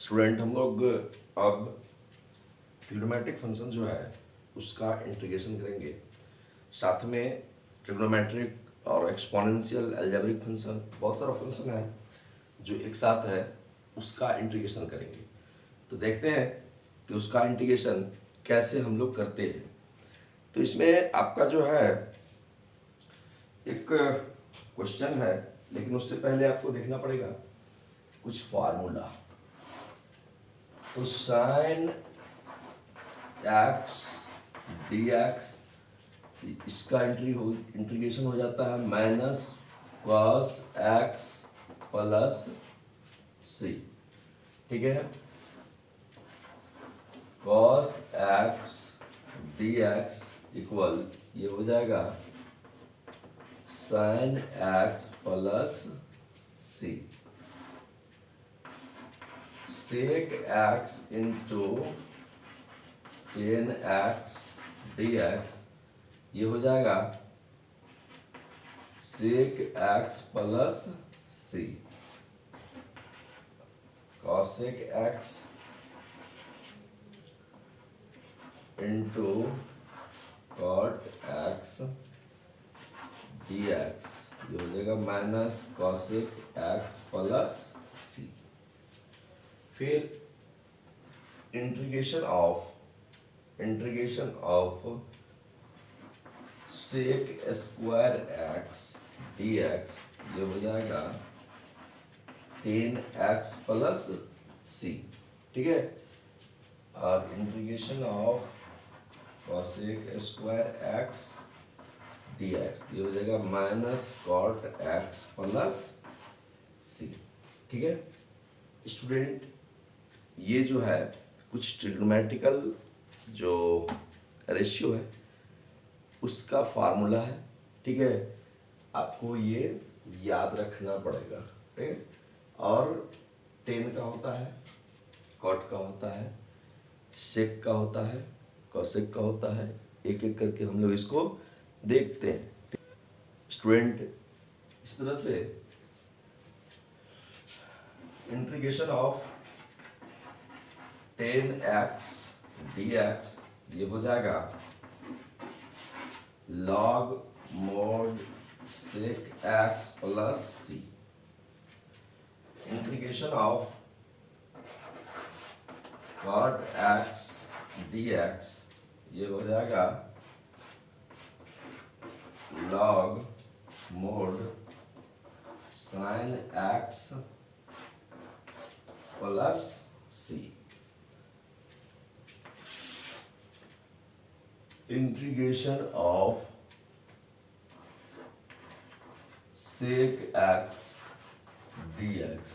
Student हम लोग अब ट्रिग्नोमेट्रिक फंक्शन जो है उसका इंटीग्रेशन करेंगे। साथ में ट्रिग्नोमेट्रिक और एक्सपोनेंशियल अलजेब्रिक फंक्शन, बहुत सारा फंक्शन है जो एक साथ है, उसका इंटीग्रेशन करेंगे। तो देखते हैं कि उसका इंटीग्रेशन कैसे हम लोग करते हैं। तो इसमें आपका जो है एक क्वेश्चन है, लेकिन उससे पहले आपको देखना पड़ेगा कुछ फार्मूला। तो साइन एक्स डी एक्स, इसका इंटीग्रेशन हो जाता है minus cos x plus c. ठीक है, cos x d x equal ये हो जाएगा sine x plus c, sec x into tan x d x, ये हो जाएगा sec x plus c, cosec x into cot x d x, ये हो जाएगा minus cosec x plus c. फिर integration of sec square x d x, ये हो जाएगा टेन एक्स प्लस सी। ठीक है, और integration of cosec square x d x, ये हो जाएगा minus cot x plus c. ठीक है स्टूडेंट, ये जो है कुछ ट्रिग्नोमेट्रिकल जो रेशियो है उसका फार्मूला है। ठीक है, आपको ये याद रखना पड़ेगा। ठीक है, और टेन का होता है, कॉट का होता है, सेक का होता है, कॉसेक का होता है, एक एक करके हम लोग इसको देखते हैं। स्टूडेंट, इस तरह से integration of tan x d x, ये हो जाएगा log mod sec x plus c. Integration of cot x d x, ये हो जाएगा log mod sine x plus c. Integration of sec x d x,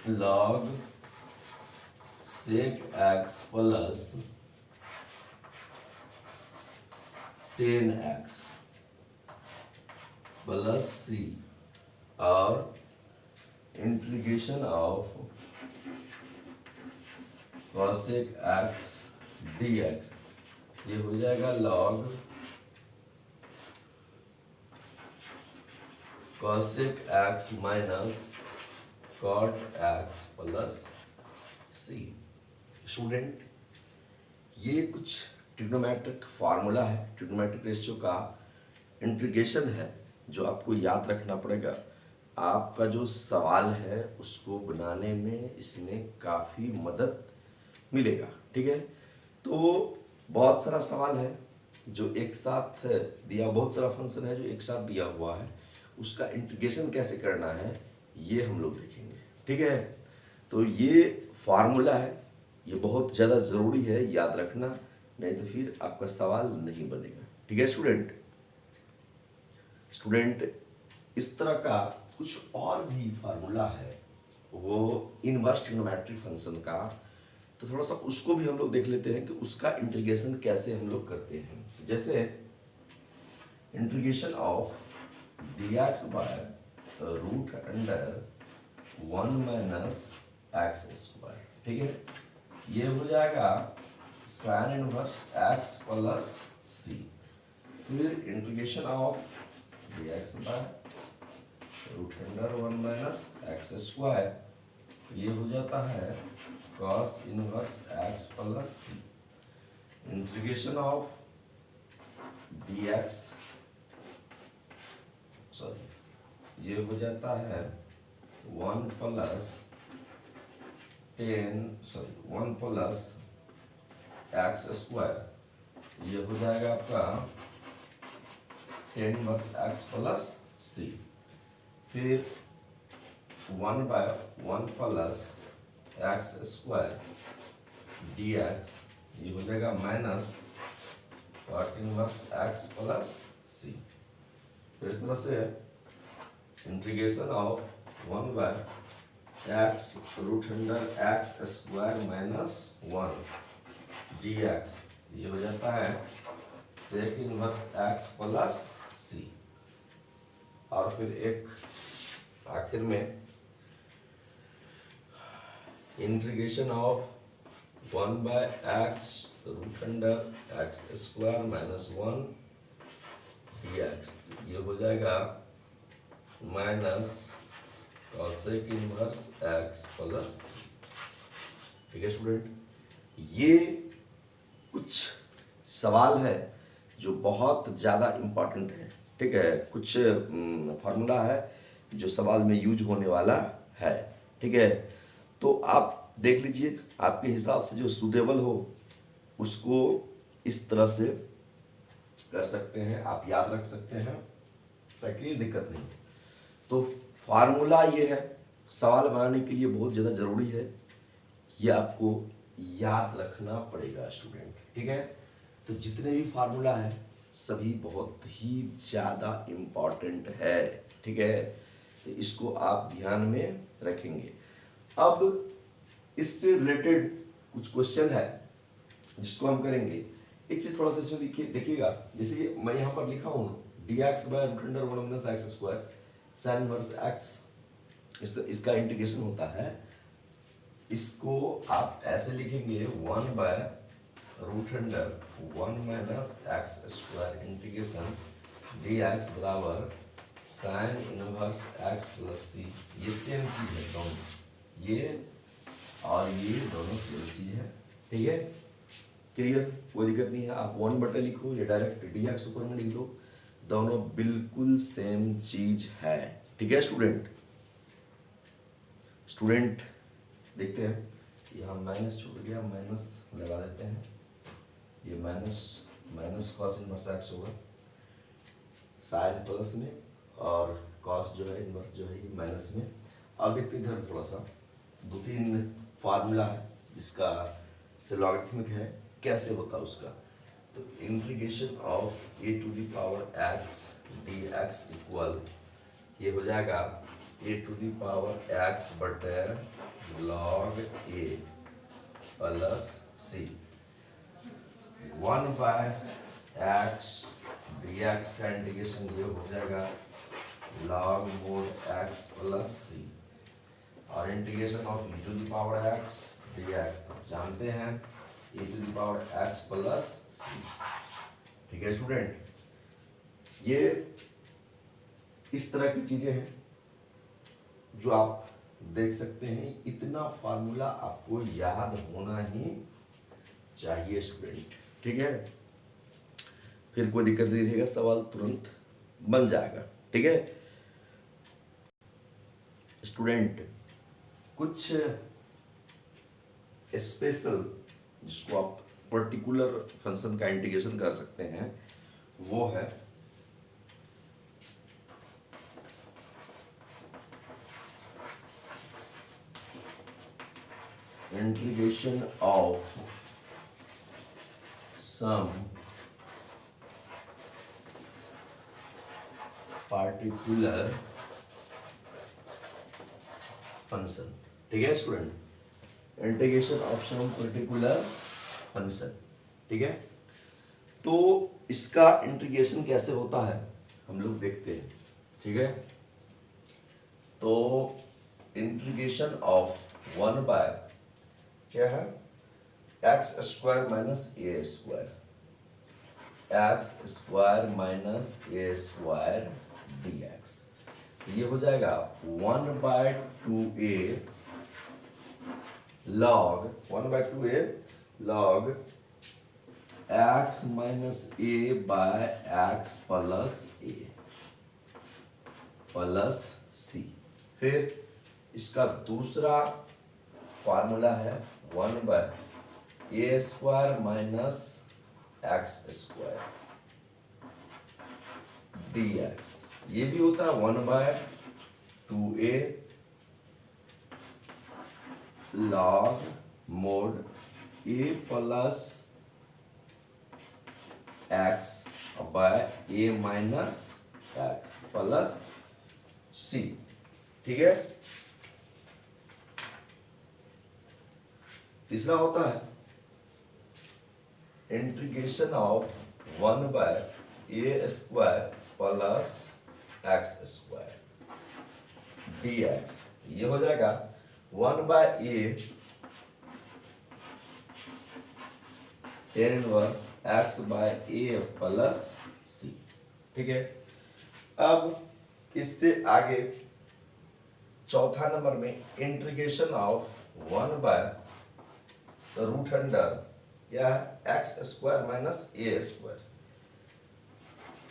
log sec x plus tan x plus c, और integration of cosec x d x, ये हो जाएगा log cosec x minus cot x plus c. Student, ये कुछ trigonometric formula है, trigonometric ratio का integration है जो आपको याद रखना पड़ेगा। आपका जो सवाल है उसको बनाने में इसमें काफ़ी मदद मिलेगा। ठीक है, तो बहुत सारा सवाल है जो एक साथ दिया, बहुत सारा फंक्शन है जो एक साथ दिया हुआ है, उसका इंटीग्रेशन कैसे करना है ये हम लोग देखेंगे। ठीक है, तो ये फार्मूला है, ये बहुत ज़्यादा ज़रूरी है याद रखना, नहीं तो फिर आपका सवाल नहीं बनेगा। ठीक है स्टूडेंट, इस तरह का कुछ और भी फार्मूला है वो इनवर्स ट्रिग्नोमेट्रिक फंक्शन का, तो थोड़ा सा उसको भी हम लोग देख लेते हैं कि उसका इंटीग्रेशन कैसे हम लोग करते हैं। जैसे integration of d x by root under one minus x square. ठीक है, ये हो जाएगा sine inverse x plus c. फिर integration of d x by root under one minus x square ये हो जाता है cos inverse x plus c. Integration of dx, sorry, ये हो जाता है 1 प्लस 1 प्लस एक्स स्क्वायर, ये हो जाएगा आपका 10 वर्स एक्स प्लस सी। फिर 1/1 plus x square d x, ये हो जाएगा minus 14 inverse x plus c. फिर इस तरह से integration of 1/x root under x square minus 1 d x, ये हो जाता है sec inverse x plus c. और फिर एक आखिर में integration of 1/x root under x square minus 1 d x, ये हो जाएगा minus cosec inverse x plus c. ठीक है स्टूडेंट, ये कुछ सवाल है जो बहुत ज़्यादा इम्पोर्टेंट है। ठीक है, कुछ फार्मूला है जो सवाल में यूज होने वाला है। ठीक है, तो आप देख लीजिए, आपके हिसाब से जो सूटेबल हो उसको इस तरह से कर सकते हैं, आप याद रख सकते हैं, ताकि दिक्कत नहीं। तो फार्मूला ये है, सवाल बनाने के लिए बहुत ज़्यादा ज़रूरी है, ये आपको याद रखना पड़ेगा स्टूडेंट। ठीक है, तो जितने भी फार्मूला है सभी बहुत ही ज़्यादा इम्पॉर्टेंट है। ठीक है, तो इसको आप ध्यान में रखेंगे। अब इससे रिलेटेड कुछ क्वेश्चन है जिसको हम करेंगे। एक चीज थोड़ा सा इसमें देखिएगा, जैसे कि मैं यहाँ पर लिखा हूँ dx/√1 sin इनवर्स x, इसका इंटीग्रेशन होता है। इसको आप ऐसे लिखेंगे 1/√1 -x² इंटीग्रेशन dx बराबर साइन इनवर्स x प्लस सी। ये सेम चीज है दोनों, ये और ये दोनों सेम चीज है। ठीक है, क्लियर, कोई दिक्कत नहीं है। आप 1/, लिखो या डायरेक्ट dx ऊपर में लिख दो, दोनों बिल्कुल सेम चीज है। ठीक है स्टूडेंट देखते हैं, यहाँ माइनस छूट गया, माइनस लगा देते हैं। ये माइनस कॉस इनवर्स एक्स होगा साइन प्लस में, और कॉस जो है इनवर्स जो है ये माइनस में। अब देखते हैं इधर थोड़ा सा 2-3 फार्मूला है जिसका से लॉगरिथमिक है, कैसे होता है उसका। तो integration of a⁴x dx equal, ये हो जाएगा a⁴x बटे log a प्लस सी। 1/x dx का इंटीग्रेशन ये हो जाएगा log mod x plus c. और इंटीग्रेशन ऑफ e⁴x dx जानते हैं e⁴x प्लस सी। ठीक है स्टूडेंट, ये इस तरह की चीजें हैं जो आप देख सकते हैं। इतना फार्मूला आपको याद होना ही चाहिए स्टूडेंट। ठीक है, फिर कोई दिक्कत नहीं रहेगा, सवाल तुरंत बन जाएगा। ठीक है स्टूडेंट, कुछ स्पेशल जिसको आप पर्टिकुलर फंक्शन का इंटीग्रेशन कर सकते हैं वो है integration of some particular function. ठीक है student, integration of some particular function. ठीक है, तो इसका इंटीग्रेशन कैसे होता है हम लोग देखते हैं। ठीक है, तो इंटीग्रेशन ऑफ 1/ क्या है x² minus a², x² minus a² dx, ये हो जाएगा 1/2a log 1/2a log x minus a by x plus c। फिर इसका दूसरा फार्मूला है 1/a² माइनस x² dx। ये भी होता है 1/2a log mod a plus x by a minus x plus c। ठीक है। तीसरा होता है integration of 1/a² plus x² dx। ये हो जाएगा 1/a tan inverse x by a plus c। ठीक है। अब इससे आगे चौथा नंबर में इंटीग्रेशन ऑफ 1/√अंडर या x² minus a²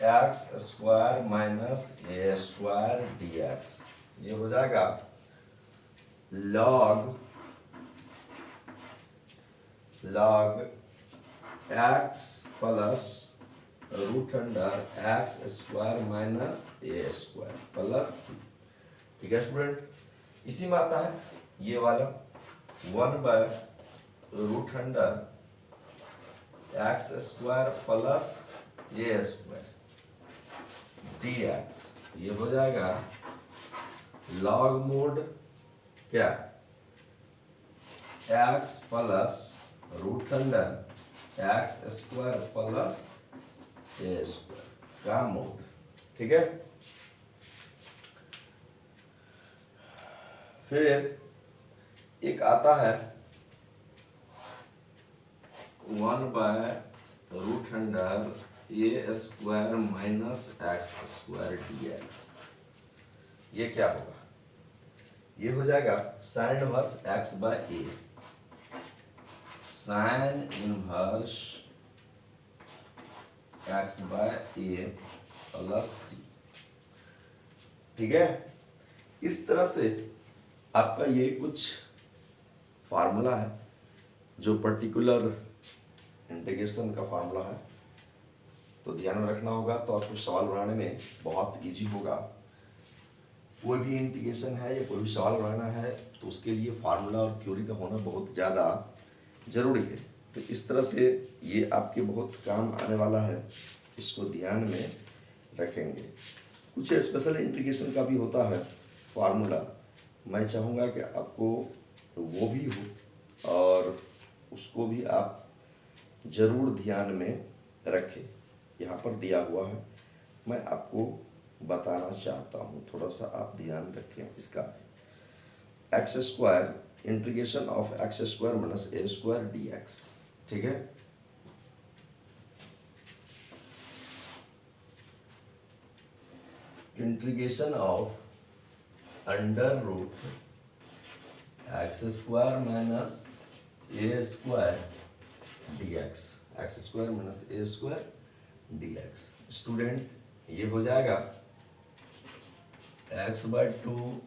x² minus a² dx। ये हो जाएगा log x plus √under x² minus a² plus c। ठीक है स्टूडेंट। इसी में आता है ये वाला 1/√अंडर x² प्लस a² dx। ये हो जाएगा log मोड क्या x plus √under x² plus a² का मोड। ठीक है। फिर एक आता है 1/√अंडर a² माइनस x² dx। ये क्या होगा? ये हो जाएगा sine inverse x by a sine inverse x by a plus c। ठीक है। इस तरह से आपका ये कुछ फार्मूला है जो पर्टिकुलर इंटीग्रेशन का फार्मूला है, तो ध्यान में रखना होगा। तो आपको सवाल बनाने में बहुत इजी होगा। कोई भी इंटीग्रेशन है या कोई भी सवाल बनाना है तो उसके लिए फार्मूला और थ्योरी का होना बहुत ज़्यादा ज़रूरी है। तो इस तरह से ये आपके बहुत काम आने वाला है, इसको ध्यान में रखेंगे। कुछ स्पेशल इंटीग्रेशन का भी होता है फार्मूला, मैं चाहूँगा कि आपको वो भी हो और उसको भी आप ज़रूर ध्यान में रखें। यहाँ पर दिया हुआ है, मैं आपको बताना चाहता हूँ, थोड़ा सा आप ध्यान रखें इसका। x² integration of x² minus a² dx। ठीक है। Integration of √x² minus a² dx x² minus a² dx। Student ये हो जाएगा x/2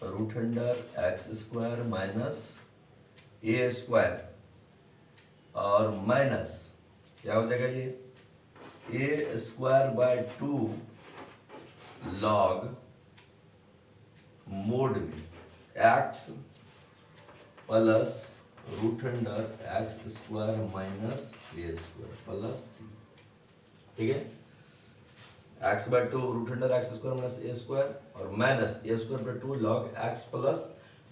√x² माइनस a² और माइनस क्या हो जाएगा ये a²/2 log मोड में x plus √x² minus a² plus c। ठीक है। x/2 √x² माइनस a² और minus a²/2 log x plus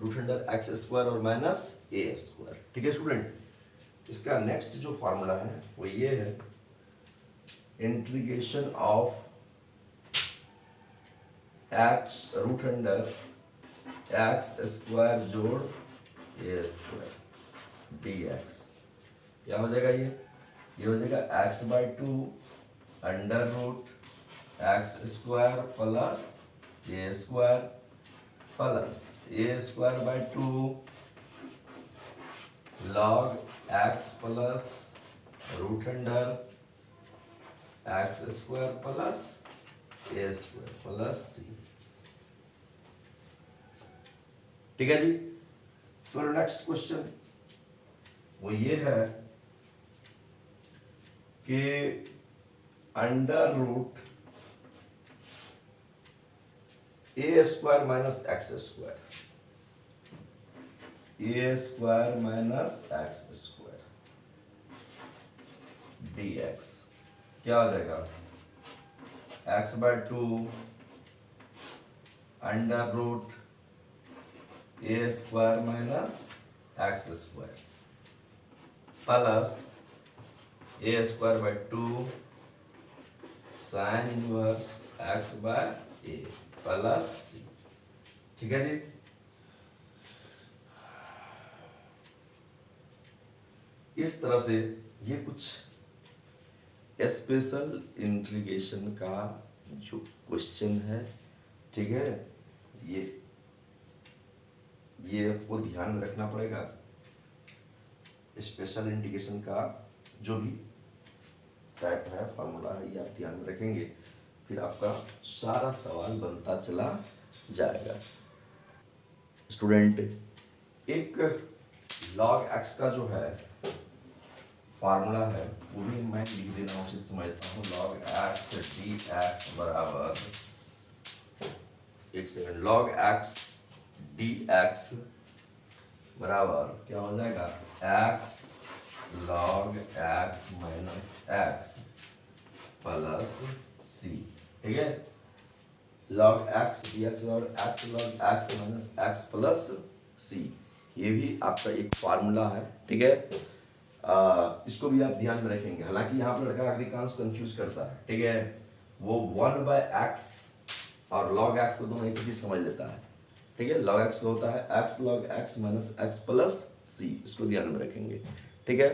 √x² और माइनस a²। ठीक है स्टूडेंट। इसका नेक्स्ट जो फार्मूला है वो ये है इंटीग्रेशन ऑफ x √x² जोड़ a² dx। क्या हो जाएगा ये हो जाएगा x/2 √x² plus a² plus a²/2 log x plus root under x square plus a square plus c. ठीक है जी। फिर नेक्स्ट क्वेश्चन वो ये है कि under root a square minus x square, a square minus x square d x क्या हो जाएगा, x by two under root a square minus x square plus a square by two sine inverse x by a plus c. ठीक है जी। इस तरह से ये कुछ स्पेशल इंटीग्रेशन का जो क्वेश्चन है, ठीक है, ये आपको ध्यान में रखना पड़ेगा। स्पेशल इंटीग्रेशन का जो भी टाइप है, फार्मूला है, ये आप ध्यान में रखेंगे, फिर आपका सारा सवाल बनता चला जाएगा। स्टूडेंट, एक log x का जो है फार्मूला है वो भी मैं लिख देना उचित समझता हूँ। log x dx बराबर, एक सेकंड, log x dx बराबर क्या हो जाएगा, x log x minus x plus c। ठीक है, log x dx और x log x minus x plus c, ये भी आपका एक फार्मूला है। ठीक है, इसको भी आप ध्यान में रखेंगे। हालांकि यहाँ पर लड़का अधिकांश कंफ्यूज करता है, ठीक है, वो 1/x और log x को दोनों एक चीज समझ लेता है। ठीक है, log x का होता है x log x minus x plus c, इसको ध्यान में रखेंगे। ठीक है।